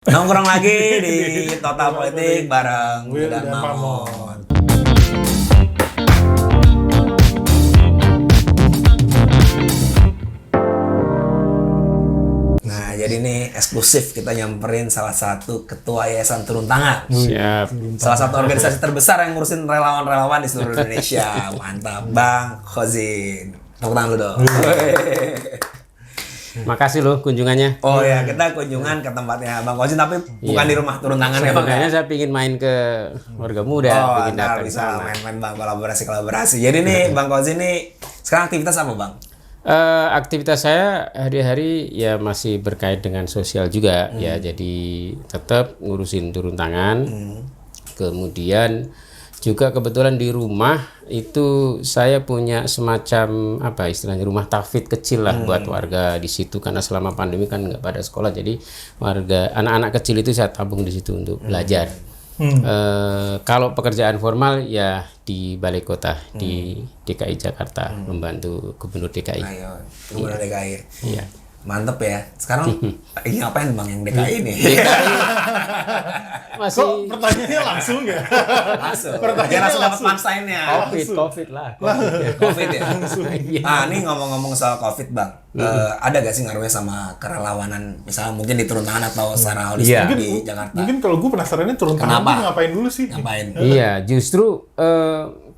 Nongkrong lagi di Total Politik bareng Will dan dan Mamon. Mamon. Nah, jadi ini eksklusif kita nyamperin salah satu ketua Yayasan Turun Tangan. Siap. Salah satu organisasi terbesar yang ngurusin relawan-relawan di seluruh Indonesia. Mantap, Bang Khozin. Tepuk tangan lu dong. Makasih loh kunjungannya. Oh ya, kita kunjungan ke tempatnya Bang Khozin, tapi bukan di rumah Turun Tangan ya Bang. Sebenarnya saya pingin main ke warga muda, Oh, bikin ntar datang bisa sana. main-main Bang, kolaborasi. Jadi nih Bang Khozin nih sekarang aktivitas apa Bang? Aktivitas saya hari-hari ya masih berkait dengan sosial juga ya, jadi tetap ngurusin turun tangan. Kemudian juga kebetulan di rumah itu saya punya semacam apa istilahnya rumah tahfidz kecil lah buat warga di situ, karena selama pandemi kan nggak pada sekolah, jadi warga anak-anak kecil itu saya tabung di situ untuk belajar. Kalau pekerjaan formal ya di balai kota di DKI Jakarta, membantu gubernur DKI. Ayo, Gubernur DKI. Iya. Mantep ya. Sekarang lagi ngapain Bang yang DKI nih? DKI Kok masih pertanyaannya langsung ya? Langsung. Pertanyaannya Dia langsung dapat langsung. punchline-nya. COVID lah. Covid ya. Iya. Ah, ini ngomong-ngomong soal Covid Bang. Ada gak sih ngaruhnya sama kerelawanan misalnya mungkin di Turun Tangan atau secara holistik Iya. di Jakarta? Mungkin kalau gue penasarannya turun tangan Kenapa? tuh ngapain dulu sih? Ngapain? Iya, justru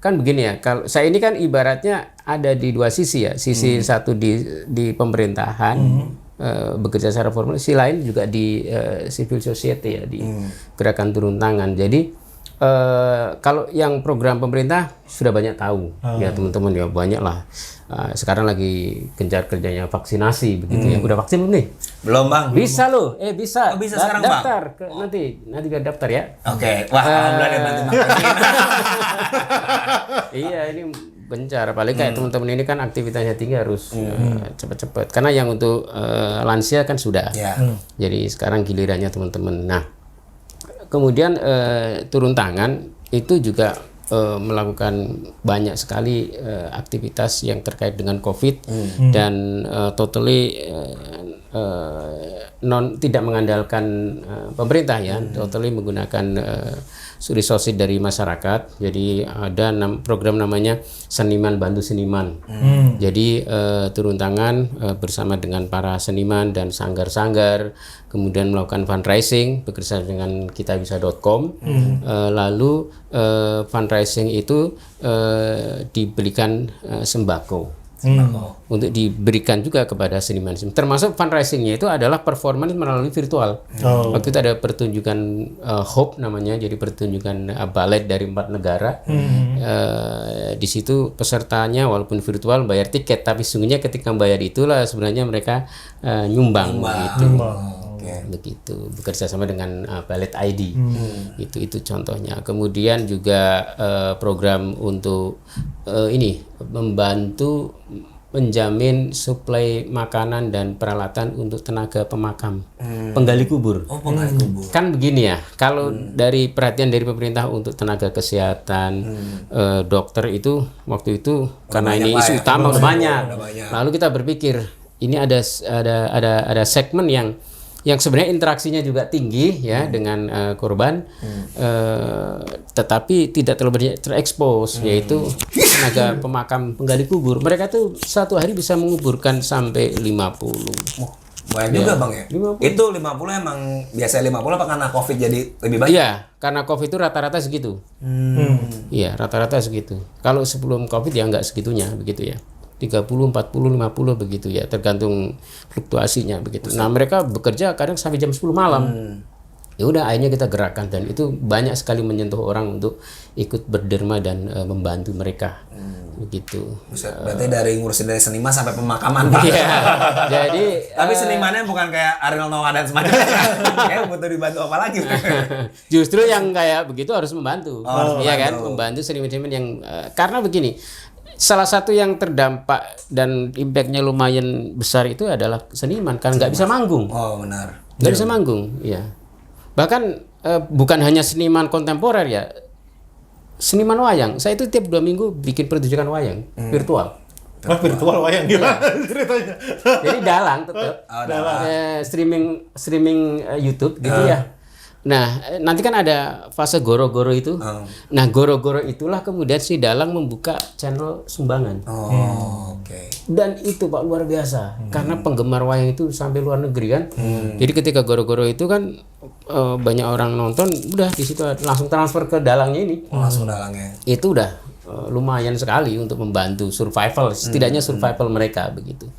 kan begini ya. Kalau saya ini kan ibaratnya ada di dua sisi ya. Sisi satu di pemerintahan bekerja secara formal, sisi lain juga di civil society ya, di gerakan turun tangan. Jadi kalau yang program pemerintah sudah banyak tahu ya teman-teman ya, banyak lah. Sekarang lagi gencar kerjanya vaksinasi begitu ya. Udah vaksin belum nih? Belum Bang. Bisa loh, bisa. Oh, bisa sekarang, Bang? daftar nanti biar daftar ya. Oke. Wah, alhamdulillah dia bantu Bang Khozin. Iya, ini gencar. Apalagi kayak teman-teman ini kan aktivitasnya tinggi, harus cepat-cepat. Karena yang untuk lansia kan sudah. Ya. Jadi sekarang gilirannya teman-teman. Nah, kemudian turun tangan itu juga melakukan banyak sekali aktivitas yang terkait dengan COVID dan totally tidak mengandalkan pemerintah ya, totally menggunakan resources dari masyarakat. Jadi ada program namanya Seniman Bantu Seniman. Jadi turun tangan bersama dengan para seniman dan sanggar-sanggar, kemudian melakukan fundraising bekerja dengan kitabisa.com. Lalu fundraising itu diberikan sembako. Untuk diberikan juga kepada seniman, termasuk fundraisingnya itu adalah performance melalui virtual. Waktu itu ada pertunjukan Hope namanya, jadi pertunjukan balet dari 4 negara. Di situ pesertanya walaupun virtual bayar tiket, tapi sungguhnya ketika bayar itulah sebenarnya mereka nyumbang gitu. Begitu, bekerja sama dengan Ballet ID. Itu contohnya. Kemudian juga program untuk ini membantu menjamin suplai makanan dan peralatan untuk tenaga pemakam, penggali kubur. Oh, penggali kubur. Kan begini ya, kalau dari perhatian dari pemerintah untuk tenaga kesehatan, dokter itu waktu itu karena ini banyak isu lah ya. utama udah banyak. Udah banyak. Lalu kita berpikir ini ada segmen yang sebenarnya interaksinya juga tinggi ya dengan korban, tetapi tidak terlalu banyak terekspos, yaitu tenaga pemakam penggali kubur. Mereka tuh satu hari bisa menguburkan sampai 50. Banyak juga Bang ya? 50. Itu 50 emang biasanya 50 apa karena Covid jadi lebih banyak? Iya, karena COVID itu rata-rata segitu. Iya, rata-rata segitu. Kalau sebelum COVID ya nggak segitunya begitu ya. 30, 40, 50 begitu ya, tergantung fluktuasinya begitu. Nah, mereka bekerja kadang sampai jam 10 malam. Ya udah, akhirnya kita gerakkan, dan itu banyak sekali menyentuh orang untuk ikut berderma dan membantu mereka. Begitu. Berarti dari ngurusin dari seniman sampai pemakaman Pak. Iya. Jadi Tapi senimannya bukan kayak Ariel Noah dan semacamnya. Kayak butuh dibantu apa lagi? justru yang kayak begitu harus membantu. Iya kan? membantu. Membantu seniman-seniman yang karena begini, salah satu yang terdampak dan impactnya lumayan besar itu adalah seniman, kan nggak bisa manggung, Oh benar. nggak bisa manggung, ya. Bahkan bukan hanya seniman kontemporer ya, seniman wayang. Saya itu tiap 2 minggu bikin pertunjukan wayang virtual. Wah, virtual wayang gimana ceritanya? Jadi dalang tetap. Dalang. Streaming YouTube gitu ya. Nah, nanti kan ada fase goro-goro itu. Nah, goro-goro itulah kemudian si dalang membuka channel sumbangan. Oh, oke. Dan itu Pak luar biasa. Karena penggemar wayang itu sampai luar negeri kan. Jadi ketika goro-goro itu kan banyak orang nonton, udah di situ langsung transfer ke dalangnya ini. Langsung dalangnya. Itu udah lumayan sekali untuk membantu survival, setidaknya survival mereka begitu.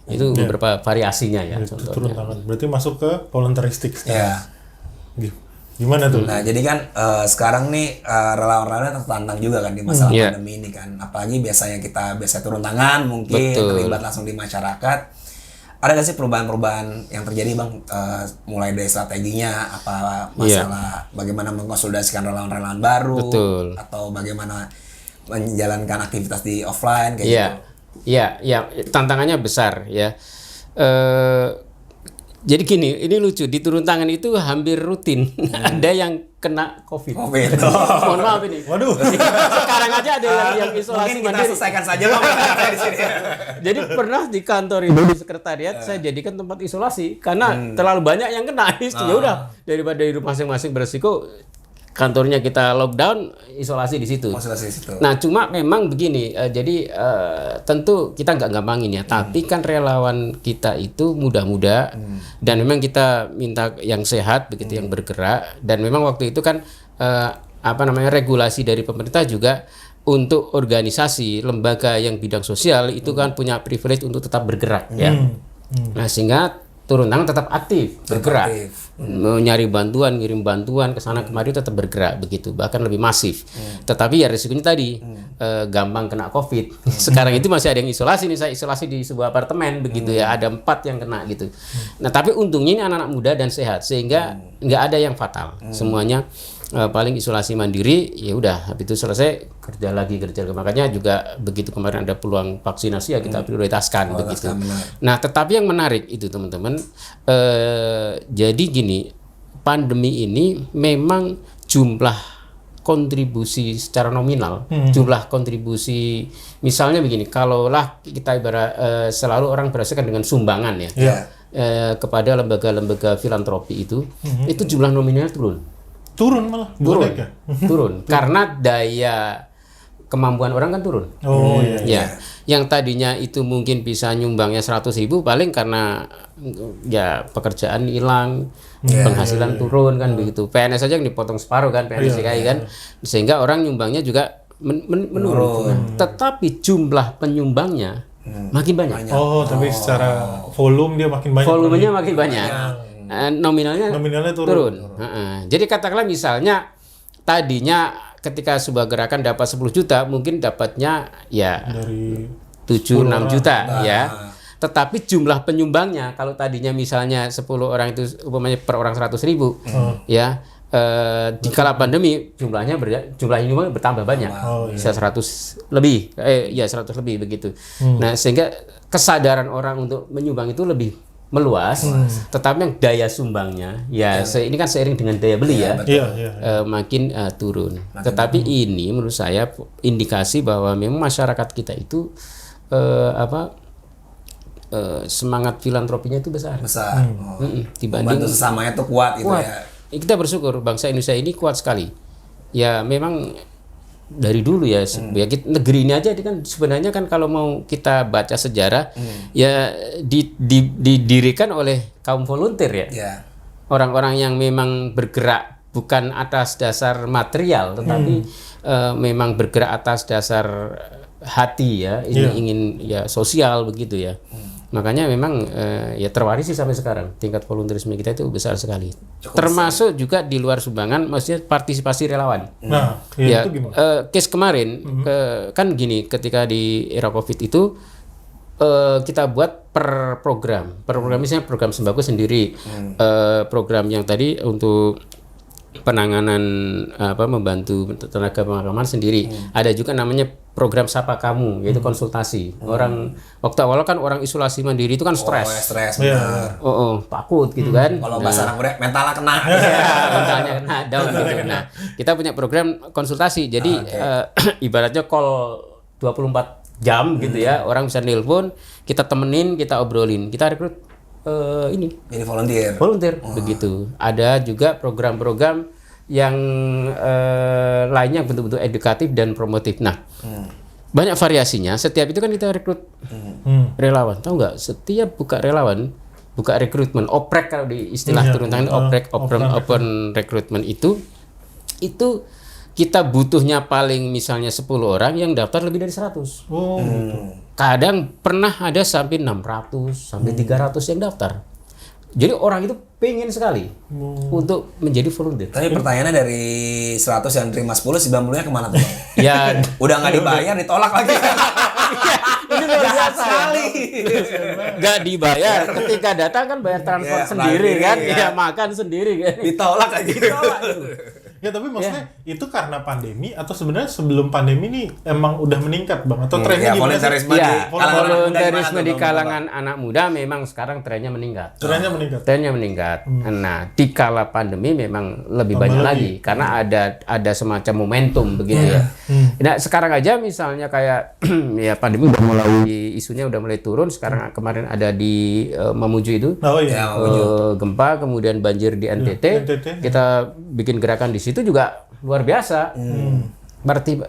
Itu beberapa variasinya ya Turun contohnya. tangan. Berarti masuk ke voluntaristik sekarang. Ya. Gimana tuh? Nah, jadi kan sekarang nih relawan-relawan tertantang juga kan di masalah pandemi ini kan. Apalagi biasanya kita turun tangan, mungkin terlibat langsung di masyarakat. Ada nggak sih perubahan-perubahan yang terjadi Bang? Mulai dari strateginya, apa masalah bagaimana mengkonsolidasikan relawan-relawan baru, atau bagaimana menjalankan aktivitas di offline kayak gitu? Iya, tantangannya besar ya. Jadi gini, ini lucu, di turun tangan itu hampir rutin ada yang kena COVID. Mohon maaf ini. Waduh. Sekarang aja ada yang isolasi mungkin kita mandiri. selesaikan saja Bang di sini. Jadi pernah di kantor itu di sekretariat saya jadikan tempat isolasi karena terlalu banyak yang kena. Ya udah, daripada di rumah masing-masing beresiko, kantornya kita lockdown, isolasi di situ. Nah, cuma memang begini, jadi tentu kita nggak gampangin ya. Tapi kan relawan kita itu muda-muda dan memang kita minta yang sehat, begitu yang bergerak. Dan memang waktu itu kan regulasi dari pemerintah juga untuk organisasi lembaga yang bidang sosial itu kan punya privilege untuk tetap bergerak ya. Nah, sehingga turun tangan tetap aktif, bergerak, nyari bantuan, ngirim bantuan ke sana kemari tetap bergerak begitu, bahkan lebih masif. Tetapi ya risikonya tadi gampang kena COVID. Sekarang itu masih ada yang isolasi nih, saya isolasi di sebuah apartemen begitu ya, ada 4 yang kena gitu. Nah, tapi untungnya ini anak-anak muda dan sehat sehingga nggak ada yang fatal. Semuanya paling isolasi mandiri, ya udah habis itu selesai kerja lagi. Makanya juga begitu kemarin ada peluang vaksinasi ya kita prioritaskan begitu. Nah, tetapi yang menarik itu teman-teman, jadi gini, pandemi ini memang jumlah kontribusi secara nominal, jumlah kontribusi misalnya begini, kalaulah kita ibarat selalu orang berdasarkan dengan sumbangan ya. Kepada lembaga-lembaga filantropi itu jumlah nominalnya turun malah ya? Turun karena daya kemampuan orang kan turun. Yang tadinya itu mungkin bisa nyumbangnya 100.000 paling karena ya pekerjaan hilang, penghasilan turun kan begitu. PNS saja yang dipotong separuh kan PNS DKI kan, sehingga orang nyumbangnya juga menurun. Tetapi jumlah penyumbangnya makin banyak. Tapi secara volume dia makin banyak. Volumenya makin banyak. Nominalnya turun. Jadi katakanlah misalnya tadinya ketika sebuah gerakan dapat 10 juta mungkin dapatnya ya dari 7-6 juta ya. Tetapi jumlah penyumbangnya kalau tadinya misalnya 10 orang itu umpamanya per orang 100.000 ya, di kala pandemi jumlah penyumbang bertambah banyak. Bisa 100 lebih. 100 lebih begitu. Nah, sehingga kesadaran orang untuk menyumbang itu lebih meluas, tetapi yang daya sumbangnya ini kan seiring dengan daya beli makin turun. Tetapi ini menurut saya indikasi bahwa memang masyarakat kita itu semangat filantropinya itu besar. Dibanding membantu sesamanya itu kuat gitu ya. Kita bersyukur bangsa Indonesia ini kuat sekali. Ya memang dari dulu ya, negeri ini aja kan sebenarnya kan kalau mau kita baca sejarah ya didirikan oleh kaum volunteer ya. Orang-orang yang memang bergerak bukan atas dasar material tetapi memang bergerak atas dasar hati ya, ingin ya sosial begitu ya. Makanya memang ya terwarisi sampai sekarang tingkat volunteerisme kita itu besar sekali. Termasuk juga di luar sumbangan, maksudnya partisipasi relawan. Nah, itu gimana? Case kemarin kan gini, ketika di era COVID itu kita buat per program misalnya program sembako sendiri, program yang tadi untuk penanganan membantu tenaga pemakaman sendiri. Ada juga namanya program Sapa Kamu, yaitu konsultasi. Orang waktu awal kan orang isolasi mandiri itu kan stres. Takut gitu kan. Kalau bahasa anak muda mentalnya kena. Mentalnya kena down gitu. Nah, kita punya program konsultasi. Jadi ibaratnya call 24 jam gitu ya, orang bisa nelpon, kita temenin, kita obrolin, kita rekrut ini. Jadi volunteer. Begitu. Ada juga program-program yang lainnya betul-betul edukatif dan promotif. Nah, banyak variasinya. Setiap itu kan kita rekrut relawan. Tahu nggak? Setiap buka rekrutmen, oprek kalau di istilah turun tangan, open rekrutmen itu kita butuhnya paling misalnya 10 orang yang daftar lebih dari 100. Kadang pernah ada sampai 600 sampai 300 yang daftar. Jadi orang itu pengen sekali untuk menjadi volunteer. Tapi pertanyaannya dari 100 yang terima 10, 90-nya kemana tuh? Ya udah nggak dibayar, ditolak lagi. ini luar biasa sekali. Nggak dibayar. Ketika datang kan bayar transport sendiri kan, ya makan sendiri kan. Ditolak lagi. Ya tapi maksudnya itu karena pandemi atau sebenarnya sebelum pandemi ini emang udah meningkat Bang atau trennya gimana? Volunteerisme di kalangan anak muda memang sekarang trennya meningkat. Trennya meningkat. Nah, di kala pandemi memang lebih banyak lagi karena ada semacam momentum begitu ya. Nah, sekarang aja misalnya kayak ya pandemi udah mulai isunya udah mulai turun, sekarang kemarin ada di Mamuju itu. Gempa, kemudian banjir di NTT. Kita bikin gerakan di situ juga luar biasa.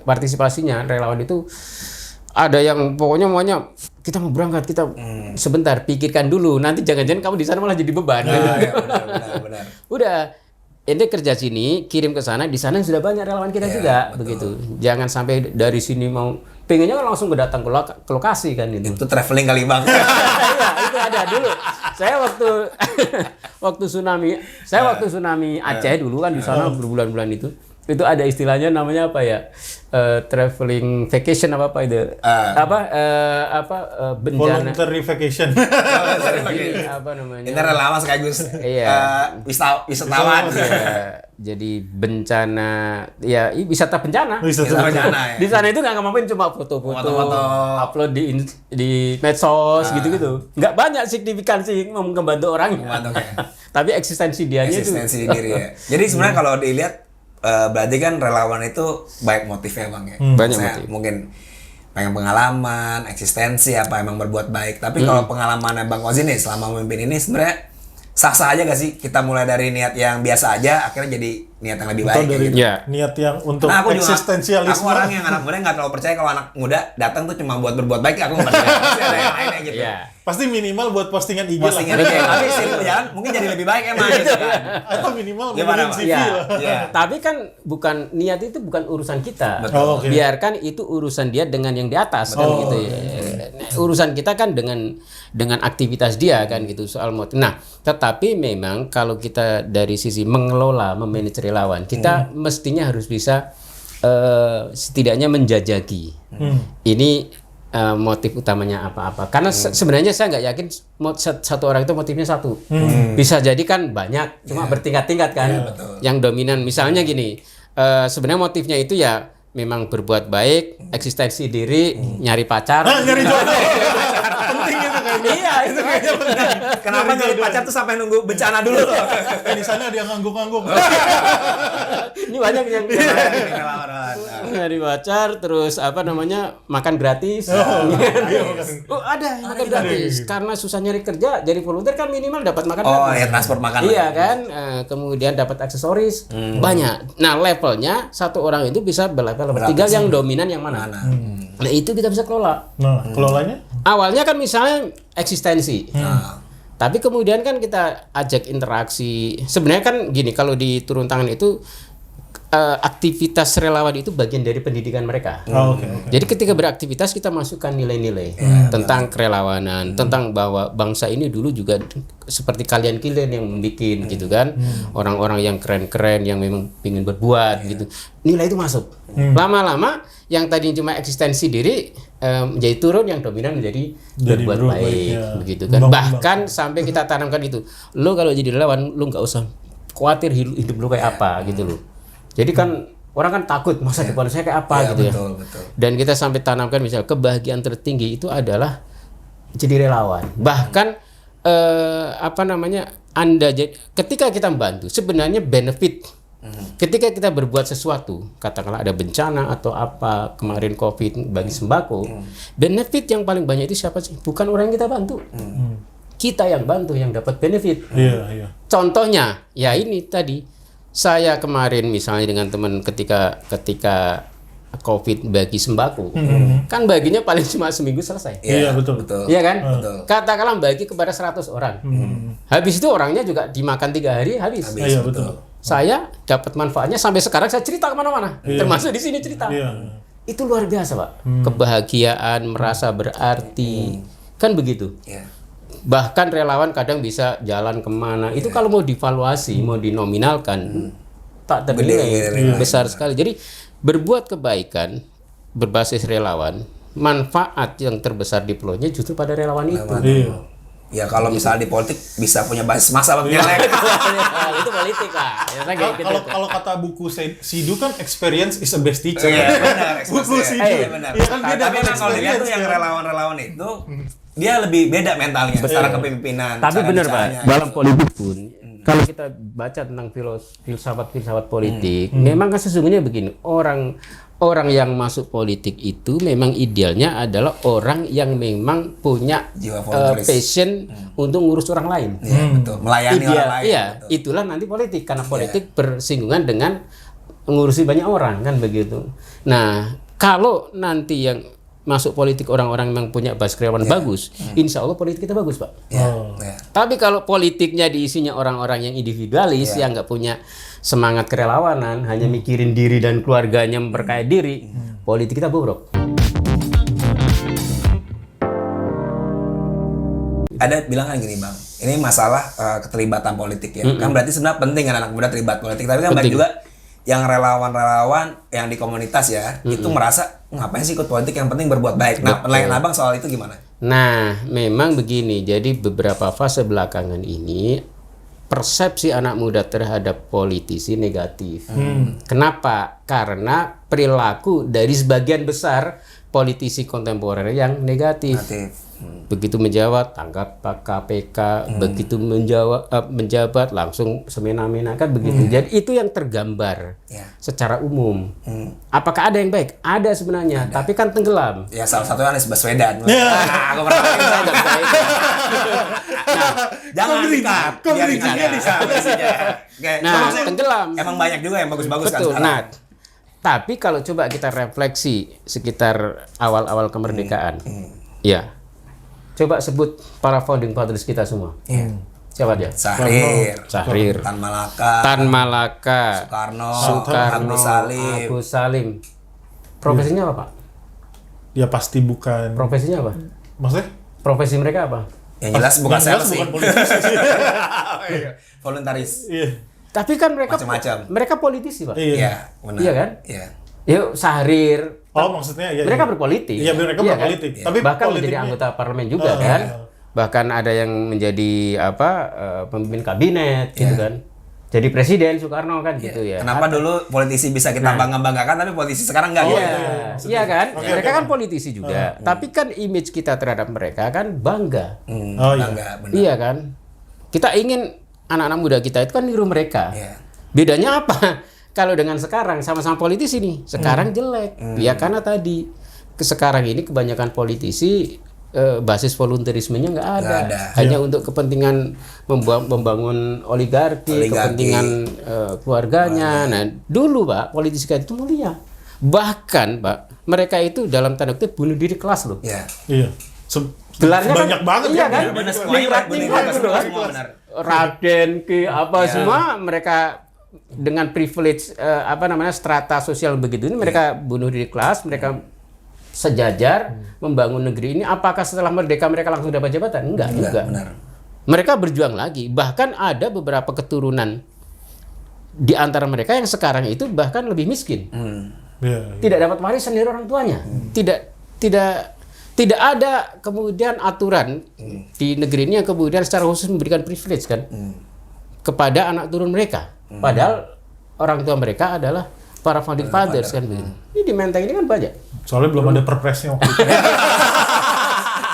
Partisipasinya relawan itu ada yang pokoknya maunya kita mau berangkat, kita sebentar pikirkan dulu, nanti jangan-jangan kamu di sana malah jadi beban. Benar. Udah ente kerja sini, kirim ke sana, di sana sudah banyak relawan kita juga, begitu. Jangan sampai dari sini mau pengennya kan langsung datang ke lokasi kan itu. Itu traveling kali Bang. Iya, itu ada dulu. Saya waktu tsunami Aceh dulu kan di sana berbulan-bulan itu ada istilahnya namanya apa ya? Traveling vacation apa itu? Bencana. Voluntary vacation. Apa namanya? Ini relawan sekaligus wisatawan. Jadi bencana, ya wisata bencana. Ya. Di sana itu nggak ngomongin cuma foto-foto, upload di medsos gitu-gitu. Nggak banyak signifikansi membantu orangnya. Tapi eksistensi dianya itu. Eksistensi diri ya. Jadi sebenarnya kalau dilihat berarti kan relawan itu baik motifnya Bang ya. Banyak motif. Mungkin pengen pengalaman, eksistensi apa emang berbuat baik. Tapi kalau pengalamannya Bang Ozi nih selama memimpin ini sebenarnya sah-sah aja gak sih kita mulai dari niat yang biasa aja akhirnya jadi niat yang lebih baik dari gitu. Niat yang untuk eksistensialisme. Aku orang yang anak muda nggak terlalu percaya kalau anak muda datang tuh cuma buat berbuat baik, aku nggak percaya. Pasti ada yang lainnya gitu. Pasti minimal buat postingan IG lah. Tapi sih berjalan mungkin jadi lebih baik emang gitu kan. Atau minimal bikin CV lah. Tapi kan niat itu bukan urusan kita. Okay. Biarkan itu urusan dia dengan yang di atas kan gitu ya. Urusan kita kan dengan aktivitas dia kan gitu soal motif. Nah, tetapi memang kalau kita dari sisi mengelola, memanage relawan, kita mestinya harus bisa setidaknya menjajaki ini motif utamanya apa. Karena sebenarnya saya nggak yakin satu orang itu motifnya satu. Bisa jadi kan banyak, cuma bertingkat-tingkat kan. Yang dominan misalnya gini, sebenarnya motifnya itu ya memang berbuat baik, eksistensi diri, nyari pacar. Nyari jodoh. Penting itu kayaknya. Iya, itu kayaknya penting. Kenapa nyari pacar tuh sampai nunggu bencana dulu? Di sana ada yang ngangguk-ngangguk. Ini banyak yang nyari pacar, terus makan gratis. Ada makan gratis. Karena susah nyari kerja, jadi volunteer kan minimal dapat makan gratis. Ya transport makan. Iya kan, kemudian dapat aksesoris banyak. Nah levelnya satu orang itu bisa berlevel tinggal yang dominan yang mana. Nah itu kita bisa kelola. Nah kelolanya? Awalnya kan misalnya eksistensi. Tapi kemudian kan kita ajak interaksi. Sebenarnya kan gini, kalau di turun tangan itu aktivitas relawan itu bagian dari pendidikan mereka. Jadi ketika beraktivitas kita masukkan nilai-nilai tentang kerelawanan, tentang bahwa bangsa ini dulu juga seperti kalian yang membuat gitu kan, orang-orang yang keren-keren yang memang ingin berbuat gitu. Nilai itu masuk. Lama-lama yang tadi cuma eksistensi diri menjadi turun, yang dominan menjadi berbuat baik begitu kan. Bahkan sampai kita tanamkan itu, lo kalau jadi relawan lo nggak usah khawatir hidup lo kayak apa gitu loh. Jadi kan orang kan takut masa depan saya kayak apa gitu betul. Dan kita sampai tanamkan misal kebahagiaan tertinggi itu adalah jadi relawan. Bahkan Anda ketika kita membantu sebenarnya benefit Ketika kita berbuat sesuatu, katakanlah ada bencana atau apa, kemarin COVID bagi sembako, benefit yang paling banyak itu siapa sih? Bukan orang yang kita bantu. Kita yang bantu yang dapat benefit. Iya. Contohnya, ya ini tadi, saya kemarin misalnya dengan teman ketika COVID bagi sembako, kan baginya paling cuma seminggu selesai. Iya, betul. Iya kan? Betul. Katakanlah bagi kepada 100 orang. Habis itu orangnya juga dimakan 3 hari habis. Iya, betul. Saya dapat manfaatnya sampai sekarang saya cerita kemana-mana, termasuk di sini cerita. Iya. Itu luar biasa, Pak. Kebahagiaan, merasa berarti, kan begitu. Iya. Bahkan relawan kadang bisa jalan kemana. Itu kalau mau divaluasi, mau dinominalkan, tak ternilai, besar sekali. Jadi berbuat kebaikan berbasis relawan, manfaat yang terbesar diperolehnya justru pada relawan itu. Iya. Ya kalau misalnya di politik bisa punya basis massa bang jelek. Itu politik lah. Ya, kayak gitu. Kalau kata buku Sidu kan experience is a best teacher. Iya benar. Buku Sidu. Iya benar. Iya kan beda Tapi kan memang kalau dilihat tuh yang relawan-relawan itu dia lebih beda mentalnya secara kepemimpinan. Tapi cara benar Pak, bicaranya. dalam politik pun kalau kita baca tentang filsafat politik, memang kan sesungguhnya begini, orang yang masuk politik itu memang idealnya adalah orang yang memang punya Jiwa volunteeris. passion untuk ngurus orang lain. Iya betul. Melayani Ideal, orang lain. iya, betul. itulah nanti politik karena politik bersinggungan dengan mengurusi banyak orang kan begitu. Nah, kalau nanti yang masuk politik orang-orang yang punya basis karyawan bagus, insya Allah politik kita bagus Pak. Iya. Tapi kalau politiknya diisinya orang-orang yang individualis, yang nggak punya semangat kerelawanan, hanya mikirin diri dan keluarganya, memperkaya diri, politik kita bobrok. Ada bilang kan gini bang, ini masalah keterlibatan politik ya. Kan berarti sebenarnya penting kan anak muda terlibat politik. Tapi kan banyak juga yang relawan-relawan yang di komunitas ya, itu merasa ngapain sih ikut politik, yang penting berbuat baik. Nah, penilaian abang soal itu gimana? Nah, memang begini. Jadi beberapa fase belakangan ini persepsi anak muda terhadap politisi negatif. Kenapa? Karena perilaku dari sebagian besar politisi kontemporer yang negatif. Begitu menjawab tangkap Pak KPK, begitu menjabat langsung semena-mena kan begitu. Jadi itu yang tergambar secara umum. Apakah ada yang baik? Ada sebenarnya, tapi kan tenggelam. Ya salah satunya Anies Baswedan. Nah, aku pernah jangan dikat, biar dikatnya bisa. Nah, tenggelam. Emang banyak juga yang bagus-bagus kan Betul. sekarang. Nah, tapi kalau coba kita refleksi sekitar awal-awal kemerdekaan, ya. Coba sebut para founding fathers kita semua. Siapa dia? Syahrir, Tan Malaka, Soekarno, Agus Salim. Profesinya apa, Pak? Ya pasti bukan. Profesinya apa? Maksudnya? Profesi mereka apa? Yang jelas bukan sales sih. Bukan politisi sih. Voluntaris. Iya. Tapi kan mereka Macam-macam. mereka politisi, Pak. Iya, benar. Iya kan? Iya. Yuk, Syahrir. Oh, maksudnya ya. Mereka berpolitik. Iya, mereka Iya berpolitik. kan? Tapi bahkan politiknya- menjadi anggota parlemen juga kan. Bahkan ada yang menjadi pemimpin kabinet gitu kan. Jadi presiden Soekarno kan gitu ya. Kenapa dulu politisi bisa kita bangga-banggakan tapi politisi sekarang enggak gitu? Iya kan? Mereka kan politisi juga. Tapi kan image kita terhadap mereka kan bangga. Oh iya. Bangga, benar. Iya kan? Kita ingin anak-anak muda kita itu kan niru mereka. Iya. Bedanya apa? Kalau dengan sekarang sama-sama politisi nih, sekarang jelek. Ya karena tadi sekarang ini kebanyakan politisi basis volunteerismenya nggak ada. Hanya untuk kepentingan membangun oligarki. Kepentingan keluarganya. Nah, dulu Pak, politisi itu mulia. Bahkan Pak, mereka itu dalam tanda kutip bunuh diri kelas loh. Iya. Iya. Gelarnya banyak kan, banget iya kan? kan? Benar semuanya semua benar. Raden Ki apa semua mereka dengan privilege strata sosial begitu ini mereka bunuh diri kelas, mereka sejajar membangun negeri ini. Apakah setelah merdeka mereka langsung dapat jabatan? Enggak juga. Benar. Mereka berjuang lagi. Bahkan ada beberapa keturunan di antara mereka yang sekarang itu bahkan lebih miskin. Iya. Tidak dapat warisan dari orang tuanya. Tidak ada kemudian aturan di negeri ini yang kemudian secara khusus memberikan privilege kan kepada anak turun mereka. Padahal orang tua mereka adalah para founding fathers kan begitu. Ini di Menteng ini kan banyak. Soalnya belum ada perpresnya waktu itu.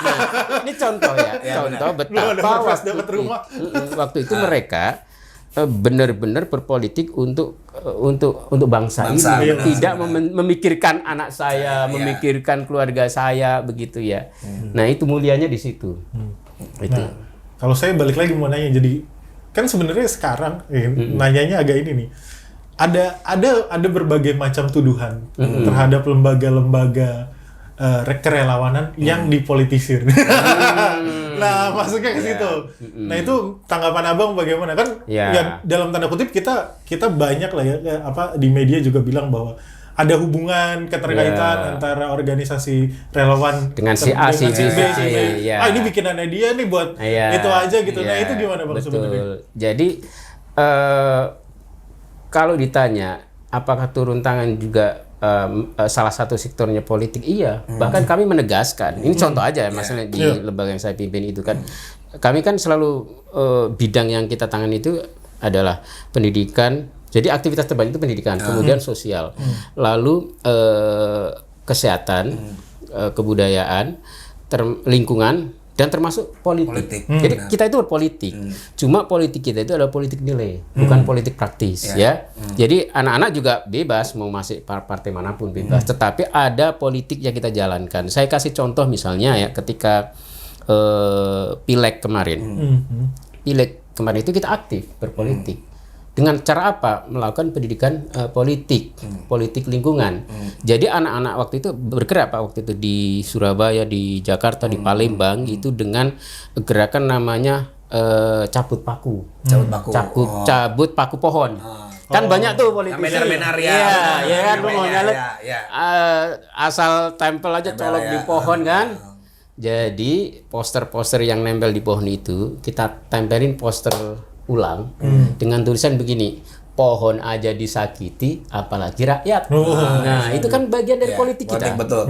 Nah, ini contoh ya, contoh betapa waktu itu mereka benar-benar berpolitik untuk untuk bangsa ini, benar, tidak memikirkan anak saya, memikirkan keluarga saya begitu ya. Nah, itu mulianya di situ. Itu. Nah, kalau saya balik lagi mau nanya, jadi kan sebenarnya sekarang nanyanya agak ini nih. Ada berbagai macam tuduhan terhadap lembaga-lembaga kerelawanan yang dipolitisir. Nah, masuknya ke situ. Nah, itu tanggapan Abang bagaimana? Kan ya dalam tanda kutip kita banyak lah ya di media juga bilang bahwa ada hubungan keterkaitan antara organisasi relawan dengan si A, si B, ini bikinannya dia nih buat itu aja gitu. Nah, itu gimana Bang sebenarnya? Jadi kalau ditanya apakah turun tangan juga salah satu sektornya politik, iya. Bahkan kami menegaskan, ini contoh aja maksudnya di lembaga yang saya pimpin itu kan, kami kan selalu bidang yang kita tangani itu adalah pendidikan. Jadi aktivitas terbanyak itu pendidikan, kemudian sosial, lalu kesehatan, kebudayaan, lingkungan, dan termasuk politik. Jadi kita itu politik. Cuma politik kita itu adalah politik nilai, bukan politik praktis ya. Jadi anak-anak juga bebas mau masuk partai manapun bebas, tetapi ada politik yang kita jalankan. Saya kasih contoh misalnya ya, ketika pileg kemarin. Pileg kemarin itu kita aktif berpolitik. Dengan cara apa? Melakukan pendidikan politik lingkungan. Jadi anak-anak waktu itu bergerak Pak, waktu itu di Surabaya, di Jakarta, di Palembang itu dengan gerakan namanya cabut paku. Cabut paku pohon. Kan banyak tuh politisi. Benar-benar kan lu mau nyalek. Asal tempel aja colok di pohon kan. Jadi poster-poster yang nempel di pohon itu kita tempelin poster ulang dengan tulisan begini, pohon aja disakiti apalagi rakyat. Nah, itu kan bagian dari politik kita. Betul.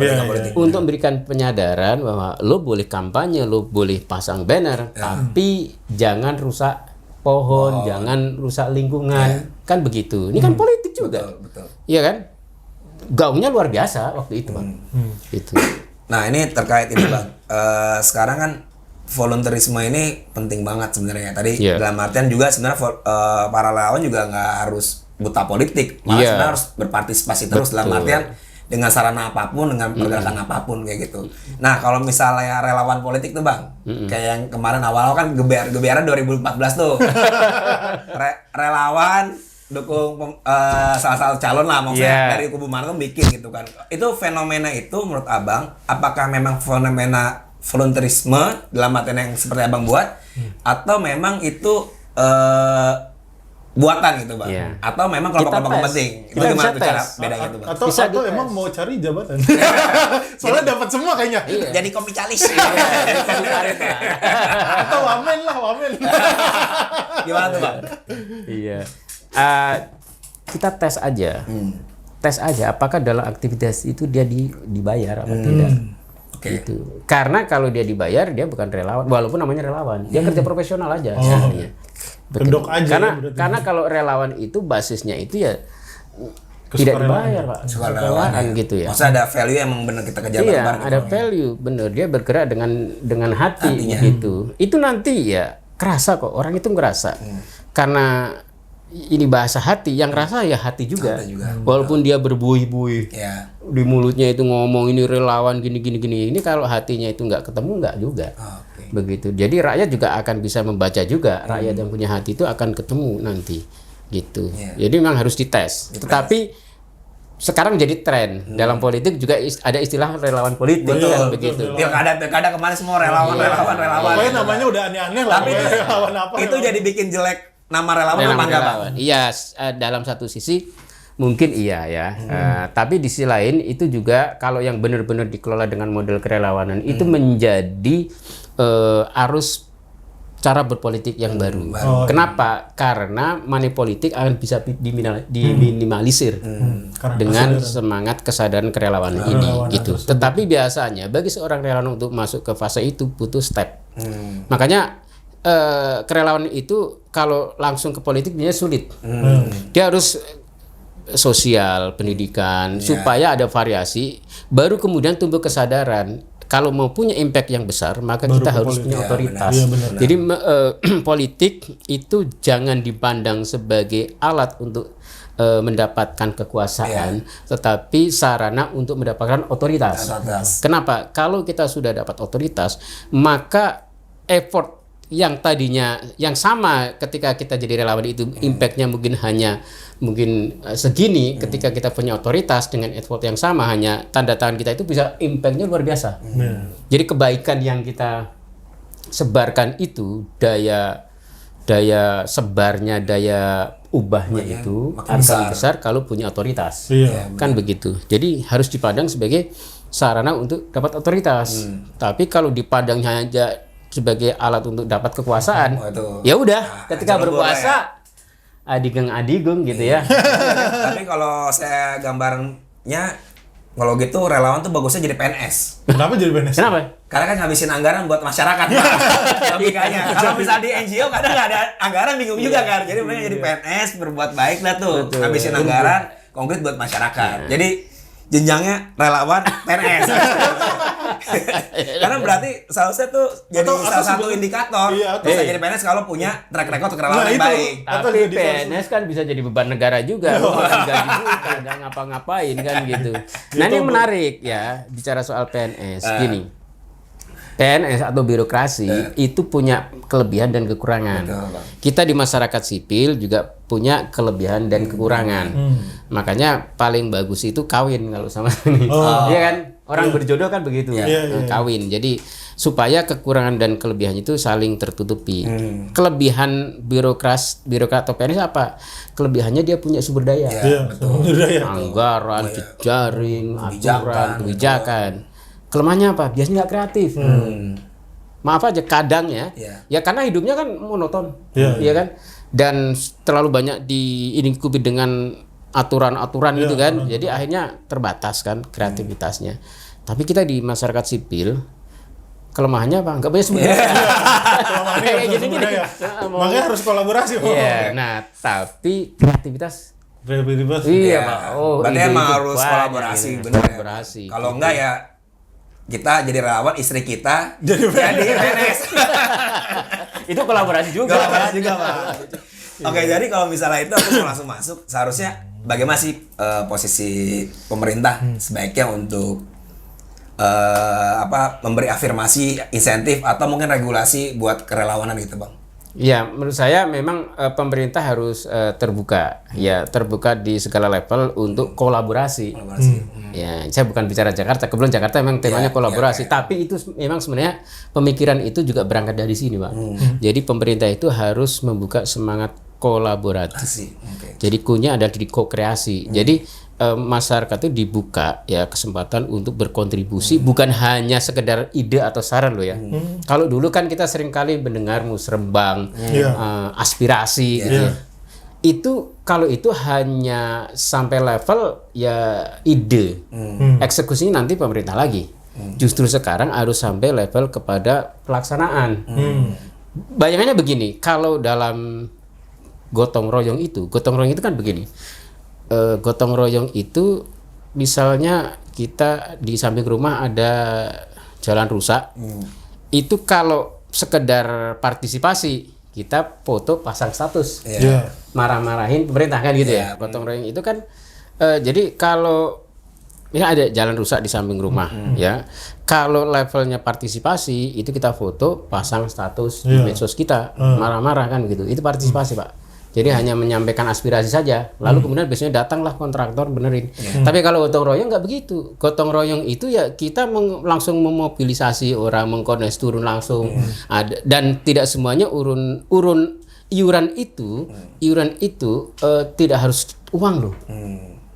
Untuk memberikan penyadaran bahwa lo boleh kampanye, lo boleh pasang banner, tapi jangan rusak pohon, jangan rusak lingkungan. Kan begitu. Ini kan politik juga. Betul. Iya kan? Gaungnya luar biasa waktu itu, Bang. Itu. Nah, ini terkait ini, Bang. Sekarang kan volunteerisme ini penting banget sebenarnya. Tadi dalam artian juga sebenarnya para relawan juga nggak harus buta politik, malah sebenarnya harus berpartisipasi terus. Dalam artian dengan sarana apapun, dengan pergerakan apapun kayak gitu. Nah, kalau misalnya relawan politik tuh Bang, kayak yang kemarin awal kan geberan 2014 tuh. Relawan dukung salah satu calon lah, maksudnya dari kubu mana tuh bikin gitu kan. Itu fenomena itu menurut Abang, apakah memang fenomena volunteerisme dalam artian yang seperti Abang buat, atau memang itu buatan gitu Bang, atau memang kelompok-kelompok penting? Itu gimana tuh cara bedanya itu Bang? Atau emang mau cari jabatan? Soalnya dapat semua kayaknya. Jadi komikalis. Atau wamen. Gimana tuh Bang? Iya. Kita tes aja apakah dalam aktivitas itu dia dibayar atau tidak. Gitu. Karena kalau dia dibayar dia bukan relawan, walaupun namanya relawan, dia kerja profesional aja. Kedok aja. Karena kalau relawan itu basisnya itu ya tidak dibayar Pak, sukarelawan gitu ya. Maksudnya ada value yang memang benar kita kejar bareng-bareng. Ada value, benar, dia bergerak dengan hati gitu. Itu nanti ya kerasa kok, orang itu ngerasa. Karena ini bahasa hati, yang rasa ya hati juga. Walaupun dia berbuih-buih di mulutnya itu ngomong ini relawan gini. Ini kalau hatinya itu nggak ketemu nggak juga. Begitu. Jadi rakyat juga akan bisa membaca juga. Rakyat yang punya hati itu akan ketemu nanti gitu. Jadi memang harus dites. Tetapi sekarang jadi tren dalam politik juga ada istilah relawan politik kan begitu. Pilkada kemarin semua relawan. Pokoknya namanya udah aneh-aneh lah. Tapi itu jadi bikin jelek nama relawan. Iya, dalam satu sisi mungkin iya ya. Tapi di sisi lain itu juga kalau yang benar-benar dikelola dengan model kerelawanan itu menjadi arus cara berpolitik yang baru. Kenapa? Karena money politik akan bisa diminimalisir dengan semangat kesadaran kerelawanan ini gitu. Tetapi biasanya bagi seorang relawan untuk masuk ke fase itu butuh step. Makanya kerelawan itu kalau langsung ke politik biasanya sulit. Dia harus sosial, pendidikan, supaya ada variasi, baru kemudian tumbuh kesadaran. kalau mau punya impact yang besar, maka Baru kita ke harus politik. punya Ya, otoritas. benar. Iya, benar. Jadi politik itu jangan dipandang sebagai alat untuk mendapatkan kekuasaan, tetapi sarana untuk mendapatkan otoritas. Kenapa? Kalau kita sudah dapat otoritas, maka effort yang tadinya yang sama ketika kita jadi relawan itu impactnya mungkin segini, ketika kita punya otoritas dengan effort yang sama hanya tanda tangan kita itu bisa impactnya luar biasa. Jadi kebaikan yang kita sebarkan itu daya sebarnya, daya ubahnya itu akan besar kalau punya otoritas. Kan begitu. Jadi harus dipandang sebagai sarana untuk dapat otoritas. Tapi kalau dipandangnya aja sebagai alat untuk dapat kekuasaan, ya udah ketika berkuasa adigeng gitu ya. Tapi kalau saya gambarnya, kalau gitu relawan tuh bagusnya jadi PNS. Kenapa jadi PNS? Kenapa? Karena kan ngabisin anggaran buat masyarakat. Logikanya. Kalau misalnya di NGO kadang nggak ada anggaran, bingung juga kan. Jadi mereka jadi PNS, berbuat baik lah tuh. Ngabisin anggaran konkret buat masyarakat. Jadi jenjangnya relawan PNS. Karena berarti seharusnya tuh jadi salah satu indikator. Bisa jadi PNS kalau punya track record kerelawanan yang baik. Tapi PNS kan bisa jadi beban negara juga, bukan gaji juga, nggak ngapa-ngapain kan gitu. Nah ini menarik ya, bicara soal PNS. Gini, PNS atau birokrasi itu punya kelebihan dan kekurangan. Kita di masyarakat sipil juga punya kelebihan dan kekurangan. Makanya paling bagus itu kawin kalau sama ini. Iya kan? Orang berjodoh kan begitu. Kawin. Jadi supaya kekurangan dan kelebihan itu saling tertutupi. Kelebihan birokrat atau PNS apa? Kelebihannya dia punya sumber daya. Anggaran, jejaring, aturan, kebijakan. Kelemahannya apa? Biasanya nggak kreatif. Maaf aja kadang ya karena hidupnya kan monoton, ya kan, dan terlalu banyak dilingkupi dengan aturan-aturan gitu kan, jadi akhirnya terbatas kan kreativitasnya. Tapi kita di masyarakat sipil kelemahannya apa? Nggak punya sumber daya. Kayak gini-gini. Makanya harus kolaborasi. Nah tapi kreativitas. Iya, Pak. Berarti emang harus kolaborasi, gitu. benar. Kolaborasi. Kalau enggak ya kita jadi relawan, istri kita jadi PNS. Itu kolaborasi juga. Kolaborasi juga, Pak. Oke, jadi kalau misalnya itu aku mau langsung masuk, seharusnya bagaimana sih posisi pemerintah sebaiknya untuk memberi afirmasi, insentif atau mungkin regulasi buat kerelawanan gitu, Bang? Ya, menurut saya memang pemerintah harus terbuka di segala level untuk kolaborasi. Ya, saya bukan bicara Jakarta, kebetulan Jakarta memang temanya kolaborasi, tapi itu memang sebenarnya pemikiran itu juga berangkat dari sini, Pak. Jadi pemerintah itu harus membuka semangat kolaborasi. Jadi kuncinya adalah di ko-kreasi. Jadi masyarakat itu dibuka ya kesempatan untuk berkontribusi, bukan hanya sekedar ide atau saran loh ya. Kalau dulu kan kita seringkali mendengar musrembang, aspirasi gitu ya. Itu kalau itu hanya sampai level ya ide, eksekusinya nanti pemerintah lagi. Justru sekarang harus sampai level kepada pelaksanaan. Bayangannya begini, kalau dalam gotong royong itu kan begini. Gotong royong itu misalnya kita di samping rumah ada jalan rusak, itu kalau sekedar partisipasi kita foto pasang status, marah-marahin pemerintah kan gitu ya. Gotong royong itu kan jadi kalau misalnya ada jalan rusak di samping rumah ya, kalau levelnya partisipasi itu kita foto pasang status di medsos kita, marah-marah kan gitu, itu partisipasi, Pak. Jadi hanya menyampaikan aspirasi saja, lalu kemudian biasanya datanglah kontraktor benerin. Tapi kalau gotong royong nggak begitu. Gotong royong itu ya kita langsung memobilisasi orang, mengkoordinasi turun langsung. Dan tidak semuanya iuran itu tidak harus uang loh.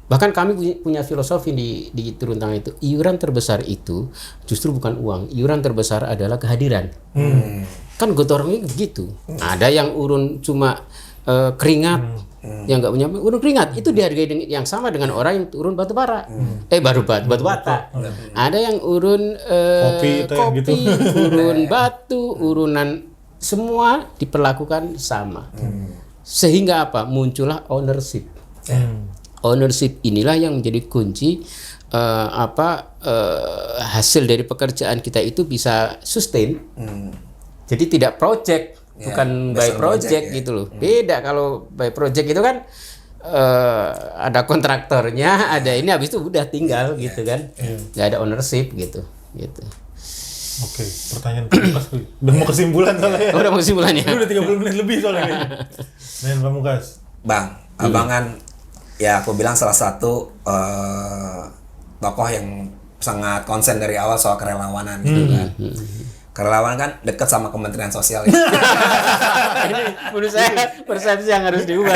Bahkan kami punya filosofi di turun tangan itu, iuran terbesar itu justru bukan uang, iuran terbesar adalah kehadiran. Kan gotong royong begitu. Ada yang urun cuma keringat, yang nggak punya urun keringat itu dihargai yang sama dengan orang yang urun batu bara, batu bata. Ada yang urun kopi, urun batu, urunan, semua diperlakukan sama. Sehingga apa? Muncullah ownership. Ownership inilah yang menjadi kunci hasil dari pekerjaan kita itu bisa sustain. Jadi tidak project, bukan by project gitu loh. Beda kalau by project itu kan ada kontraktornya, ada ini, habis itu udah tinggal gitu kan. Nggak ada ownership gitu. Oke, pertanyaan Pamungkas. Udah mau kesimpulan soalnya. Udah mau kesimpulannya. Udah 30 menit lebih soalnya. Pertanyaan Pamungkas. Bang, abang kan ya aku bilang salah satu tokoh yang sangat konsen dari awal soal kerelawanan gitu kan. Kerelawanan kan dekat sama Kementerian Sosial. Ya. Ini menurut saya persepsi yang harus diubah.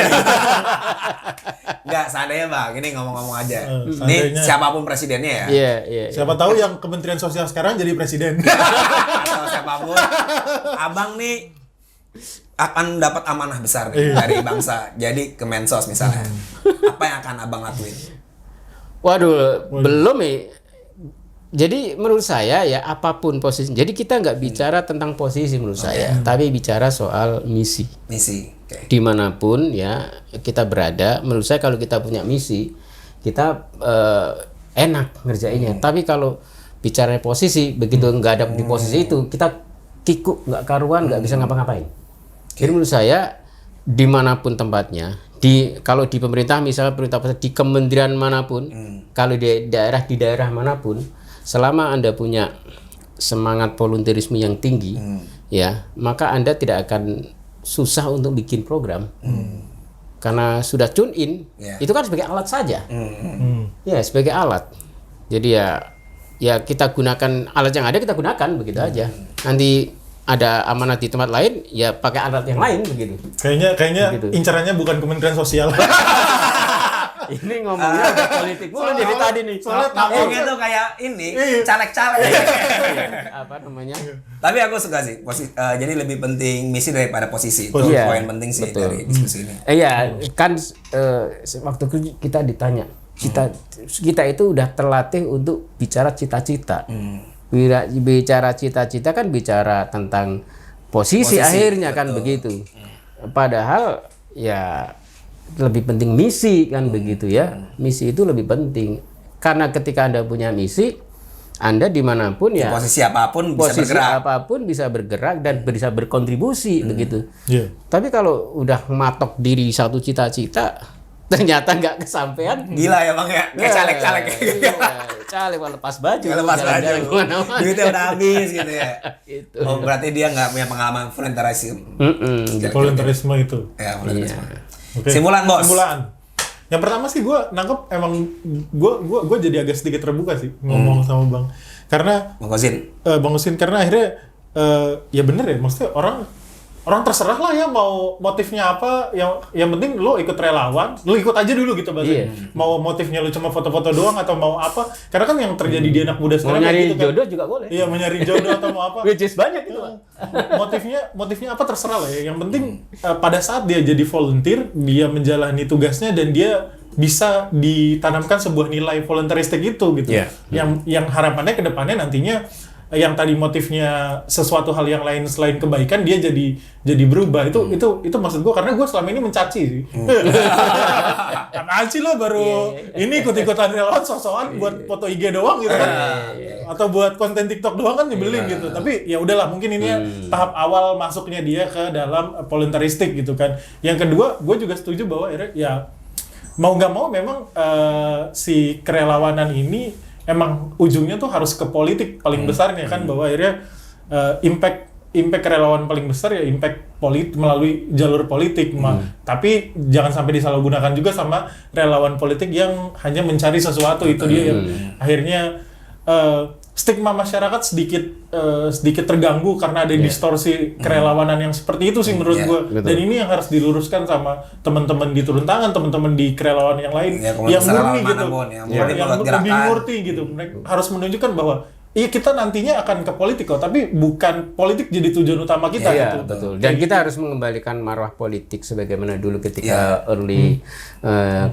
Enggak, seandainya Bang, ini ngomong-ngomong aja. Seandainya. Ini siapapun presidennya ya. Iya. Siapa tahu yang Kementerian Sosial sekarang jadi presiden. Atau siapapun, abang nih akan dapat amanah besar nih dari bangsa. Jadi Kemensos misalnya. Apa yang akan abang lakuin? Waduh, belum nih. Jadi menurut saya ya apapun posisi. Jadi kita nggak bicara tentang posisi menurut saya, tapi bicara soal misi. Misi. Okay. Dimanapun ya kita berada, menurut saya kalau kita punya misi, kita enak ngerjainnya. Tapi kalau bicara posisi, begitu nggak ada di posisi itu, kita kikuk, nggak karuan, nggak bisa ngapa-ngapain. Jadi menurut saya dimanapun tempatnya, kalau di pemerintah misalnya pemerintah di kementerian manapun, kalau di daerah manapun, selama Anda punya semangat volunteerisme yang tinggi, ya maka Anda tidak akan susah untuk bikin program, karena sudah tune in, itu kan sebagai alat saja, ya sebagai alat. Jadi ya kita gunakan alat yang ada, kita gunakan begitu aja. Nanti ada amanat di tempat lain, ya pakai alat yang lain begitu. Kayaknya Begitu. incarannya bukan Kementerian Sosial. Ini ngomongnya udah politik mulu dari tadi nih. Ngomongnya tuh kayak ini, caleg-caleg. Apa namanya? Tapi aku suka sih, jadi lebih penting misi daripada posisi. Itu Iya, poin penting sih betul. dari diskusi ini. Iya, kan waktu kita ditanya, kita itu udah terlatih untuk bicara cita-cita. Bicara cita-cita kan bicara tentang posisi akhirnya, betul. Kan begitu. Padahal ya lebih penting misi kan begitu ya. Misi itu lebih penting karena ketika Anda punya misi, Anda dimanapun ya posisi apapun bisa bergerak dan bisa berkontribusi begitu. Yeah. Tapi kalau udah matok diri satu cita-cita ternyata nggak kesampaian, gila ya Bang ya, kayak caleg-caleg. Iya, caleg lepas baju. Lepas baju. Duitnya udah habis gitu ya. Itu. Oh berarti dia nggak punya pengalaman volunteerisme. Volunteerisme itu. Ya volunteerisme. Okay. Simpulan bos. Yang pertama sih gue nangkep emang gue jadi agak sedikit terbuka sih ngomong sama Bang, karena Bang Husin karena akhirnya ya bener ya, maksudnya orang terserah lah ya mau motifnya apa, yang penting lo ikut relawan, lo ikut aja dulu gitu bahasanya. Mau motifnya lo cuma foto-foto doang atau mau apa, karena kan yang terjadi di anak muda sekarang mau nyari gitu kan, jodoh juga boleh. Iya, mau nyari jodoh atau mau apa, which is banyak itu. motifnya apa terserah lah ya, yang penting pada saat dia jadi volunteer, dia menjalani tugasnya dan dia bisa ditanamkan sebuah nilai volunteeristik itu gitu. Yang harapannya ke depannya nantinya yang tadi motifnya sesuatu hal yang lain selain kebaikan, dia jadi berubah. Itu maksud gue, karena gue selama ini mencaci sih. Apaan sih lo baru ini ikut-ikutan relawan sok-sokan buat foto IG doang gitu kan. Atau buat konten TikTok doang kan nyebelin gitu. Tapi ya udahlah, mungkin ini tahap awal masuknya dia ke dalam volunteeristik gitu kan. Yang kedua, gue juga setuju bahwa ya mau nggak mau memang si kerelawanan ini emang ujungnya tuh harus ke politik paling besarnya kan, bahwa akhirnya impact relawan paling besar ya impact melalui jalur politik. Tapi jangan sampai disalahgunakan juga sama relawan politik yang hanya mencari sesuatu. Itu dia yang akhirnya stigma masyarakat sedikit terganggu karena ada distorsi kerelawanan yang seperti itu sih menurut gue. Dan ini yang harus diluruskan sama teman-teman di turun tangan, teman-teman di kerelawan yang lain, yang murni gitu, yang lebih ngerti gitu. Mereka harus menunjukkan bahwa iya, kita nantinya akan ke politik kok, tapi bukan politik jadi tujuan utama kita gitu. Betul. Dan kita harus mengembalikan marwah politik sebagaimana dulu ketika early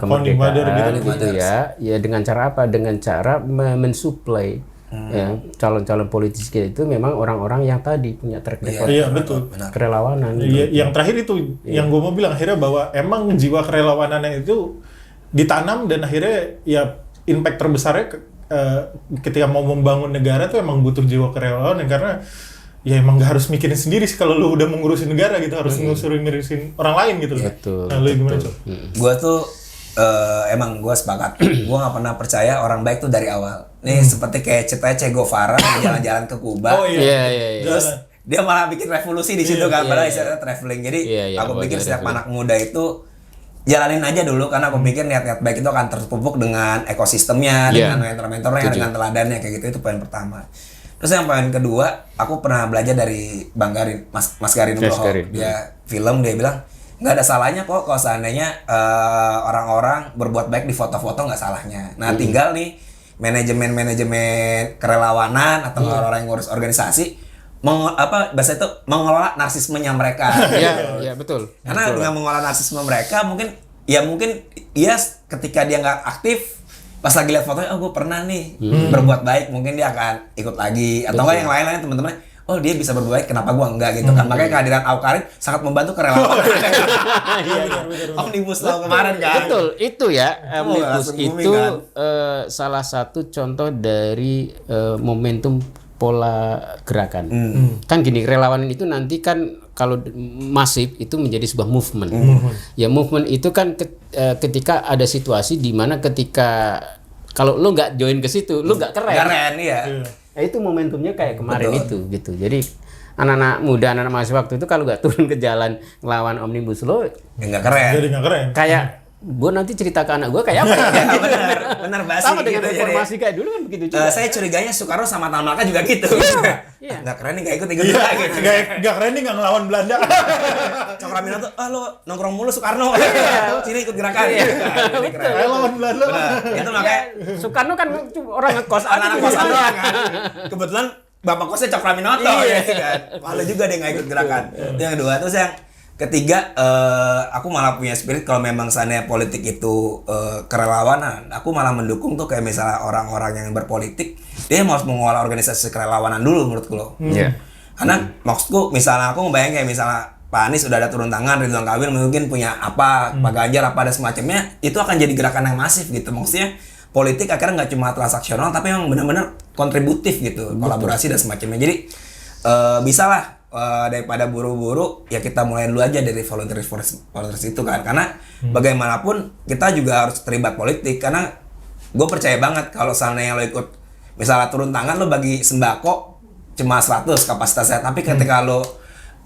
kemerdekaan gitu ya. Ya dengan cara apa? Dengan cara mensuplai ya, calon-calon politis itu memang orang-orang yang tadi punya track record kerelawanan. Yang terakhir itu yang gue mau bilang akhirnya, bahwa emang jiwa kerelawanannya itu ditanam dan akhirnya ya impact terbesarnya ketika mau membangun negara tuh emang butuh jiwa kerelawanan karena ya emang nggak harus mikirin sendiri sih kalau lu udah mengurusin negara gitu, harus ngurusin orang lain gitu. Betul. Nah, lu gimana, Cok? Gue tuh emang gue sepakat. Gue nggak pernah percaya orang baik tuh dari awal. Nih seperti kayak ceritanya Che Guevara jalan-jalan ke Kuba. Oh iya. Terus dia malah bikin revolusi di situ kan, padahal istilahnya traveling. Jadi aku pikir setiap anak muda itu jalanin aja dulu, karena aku pikir niat-niat baik itu akan terpupuk dengan ekosistemnya, dengan mentor-mentornya, dengan teladannya kayak gitu. Itu poin pertama. Terus yang poin kedua, aku pernah belajar dari Bang Garin, Mas Garin Nugroho. Dia film, dia bilang nggak ada salahnya kok kalau seandainya orang-orang berbuat baik di foto-foto, nggak salahnya. Nah tinggal nih manajemen kerelawanan atau orang-orang yang ngurus organisasi bahasa itu mengelola narsismenya mereka. Iya, betul. Karena dengan mengelola narsisme mereka mungkin ketika dia nggak aktif, pas lagi lihat fotonya, gue pernah nih berbuat baik, mungkin dia akan ikut lagi atau enggak yang lain-lain teman-teman. Dia bisa berbuat baik, kenapa gua enggak gitu kan. Makanya kehadiran Awkarin sangat membantu kerelawanan. Omnibus Law kemarin kan. Betul, itu ya. Omnibus itu salah satu contoh dari momentum pola gerakan. Kan gini, relawan itu nanti kan kalau masif itu menjadi sebuah movement. Ya movement itu kan ketika ada situasi di mana ketika kalau lu nggak join ke situ, lu nggak keren. Keren, iya. Nah, itu momentumnya kayak kemarin itu gitu. Jadi anak-anak muda, anak-anak mahasiswa waktu itu kalau nggak turun ke jalan ngelawan Omnibus Law, nggak keren. Jadi nggak keren. Kayak gue nanti cerita ke anak gue kayak apa ya? benar basi. Sama dengan gitu, reformasi kayak dulu kan begitu juga. Saya curiganya Soekarno sama Tan Malaka juga gitu. Iya. Nggak keren nih, nggak ikut gitu. Nggak keren nih, nggak ngelawan Belanda. Cokramina tuh, lo nongkrong mulu Soekarno. Sini ikut gerakan. Ini keren. Lawan Belanda. Itu makanya Soekarno kan orang ngekos anak kosan doang kan. Kebetulan bapak kosnya Cokraminoto ya kan. Malu juga dia nggak ikut gerakan. Itu yang kedua. Terus yang ketiga, aku malah punya spirit kalau memang seandainya politik itu kerelawanan, aku malah mendukung tuh kayak misalnya orang-orang yang berpolitik, dia harus mengolah organisasi kerelawanan dulu menurutku loh. Karena maksudku misalnya aku ngebayang kayak misalnya Pak Anies udah ada turun tangan, Ridwan Kamil mungkin punya apa, Pak Ganjar apa ada semacamnya, itu akan jadi gerakan yang masif gitu. Maksudnya politik akhirnya nggak cuma transaksional tapi memang benar-benar kontributif gitu, kolaborasi dan semacamnya. Jadi bisa lah. Daripada buru-buru ya kita mulai dulu aja dari volunteer itu kan, karena bagaimanapun kita juga harus terlibat politik, karena gue percaya banget kalau seandainya lo ikut misalnya turun tangan, lo bagi sembako cuma 100 kapasitasnya, tapi ketika lo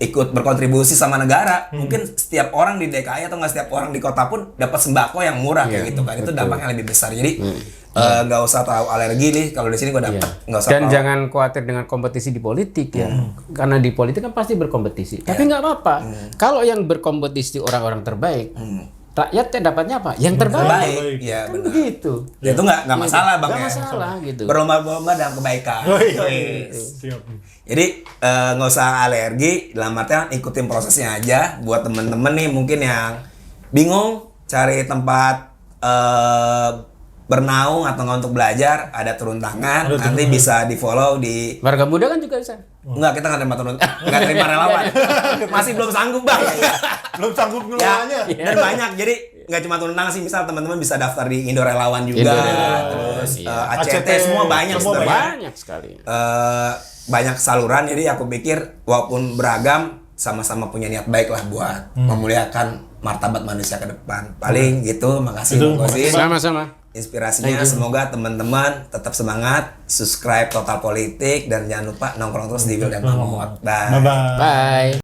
ikut berkontribusi sama negara, mungkin setiap orang di DKI atau nggak setiap orang di kota pun dapat sembako yang murah kayak gitu kan. Itu dampaknya lebih besar. Jadi nggak usah tahu alergi nih, kalau di sini gue dapat nggak usah. Dan jangan khawatir dengan kompetisi di politik ya, karena di politik kan pasti berkompetisi. Tapi nggak apa-apa. Kalau yang berkompetisi orang-orang terbaik, rakyat dapatnya apa? Yang terbaik. Ya kan benar. begitu. Ya, itu nggak masalah bang. Nggak masalah gitu. Berlomba-lomba dalam kebaikan. Siap. Jadi nggak usah alergi, dalam artian ikutin prosesnya aja. Buat temen-temen nih mungkin yang bingung cari tempat bernaung atau nggak untuk belajar, ada turun tangan, nanti bisa di follow di Warga Muda kan juga bisa. Enggak, kita nggak terima relawan. Masih belum sanggup bang. Belum sanggup ngelolanya. Dan banyak, jadi nggak cuma turun tangan sih, misal teman-teman bisa daftar di Indo Relawan juga, terus ACT semua banyak sebenarnya. Banyak sekali. Banyak saluran, jadi aku pikir walaupun beragam sama-sama punya niat baik lah buat memuliakan martabat manusia ke depan. Paling gitu, makasih Bang Kosin. Sama-sama. Inspirasinya, semoga teman-teman tetap semangat, subscribe Total Politik, dan jangan lupa nongkrong terus di Wil dan Mamot. Bye. Bye-bye. Bye.